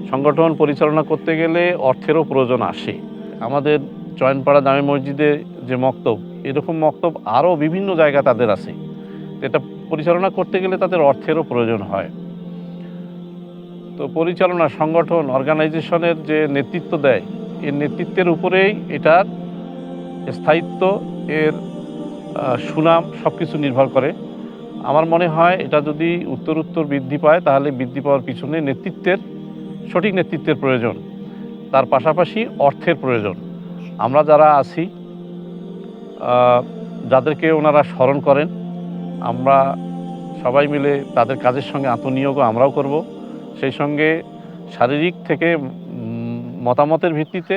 সংগঠন পরিচালনা করতে গেলে অর্থেরও প্রয়োজন আসে। আমাদের চয়নপাড়া জামে মসজিদে যে মক্তব, এরকম মক্তব আরও বিভিন্ন জায়গা তাদের আছে। এটা পরিচালনা করতে গেলে তাদের অর্থেরও প্রয়োজন হয়। তো পরিচালনা, সংগঠন, অর্গানাইজেশনের যে নেতৃত্ব দেয়, এর নেতৃত্বের উপরেই এটার স্থায়িত্ব, এর সুনাম সব কিছু নির্ভর করে। আমার মনে হয় এটা যদি উত্তর বৃদ্ধি পায়, তাহলে বৃদ্ধি পাওয়ার পিছনে সঠিক নেতৃত্বের প্রয়োজন, তার পাশাপাশি অর্থের প্রয়োজন। আমরা যারা আছি, যাদেরকে ওনারা স্মরণ করেন, আমরা সবাই মিলে তাদের কাজের সঙ্গে আত্মনিয়োগও আমরাও করব। সেই সঙ্গে শারীরিক থেকে মতামতের ভিত্তিতে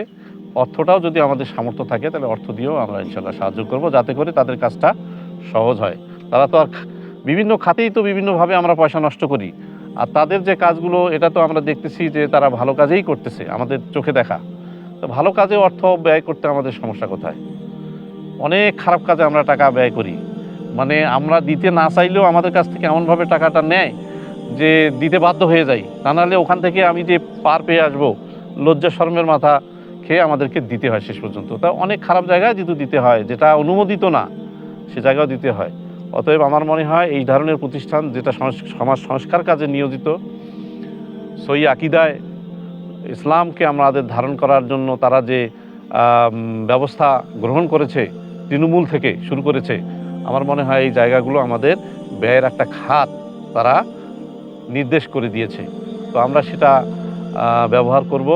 অর্থটাও যদি আমাদের সামর্থ্য থাকে, তাহলে অর্থ দিয়েও আমরা ইনশাল্লাহ সাহায্য করব, যাতে করে তাদের কাজটা সহজ হয়। তারা তো আর বিভিন্ন খাতেই তো বিভিন্নভাবে আমরা পয়সা নষ্ট করি, আর তাদের যে কাজগুলো, এটা তো আমরা দেখতেছি যে তারা ভালো কাজেই করতেছে, আমাদের চোখে দেখা। তো ভালো কাজে অর্থ ব্যয় করতে আমাদের সমস্যা কোথায়? অনেক খারাপ কাজে আমরা টাকা ব্যয় করি, মানে আমরা দিতে না চাইলেও আমাদের কাছ থেকে এমনভাবে টাকাটা নেয় যে দিতে বাধ্য হয়ে যাই, তা নাহলে ওখান থেকে আমি যে পার পেয়ে আসবো, লজ্জা শরমের মাথা খেয়ে আমাদেরকে দিতে হয় শেষ পর্যন্ত। তা অনেক খারাপ জায়গায় যেহেতু দিতে হয়, যেটা অনুমোদিত না, সে জায়গাও দিতে হয়। অতএব আমার মনে হয় এই ধরনের প্রতিষ্ঠান, যেটা সমাজ সংস্কার কাজে নিয়োজিত, সই আকিদায় ইসলামকে আমাদের ধারণ করার জন্য তারা যে ব্যবস্থা গ্রহণ করেছে, তৃণমূল থেকে শুরু করেছে, আমার মনে হয় এই জায়গাগুলো আমাদের ব্যয়ের একটা খাত তারা নির্দেশ করে দিয়েছে। তো আমরা সেটা ব্যবহার করব।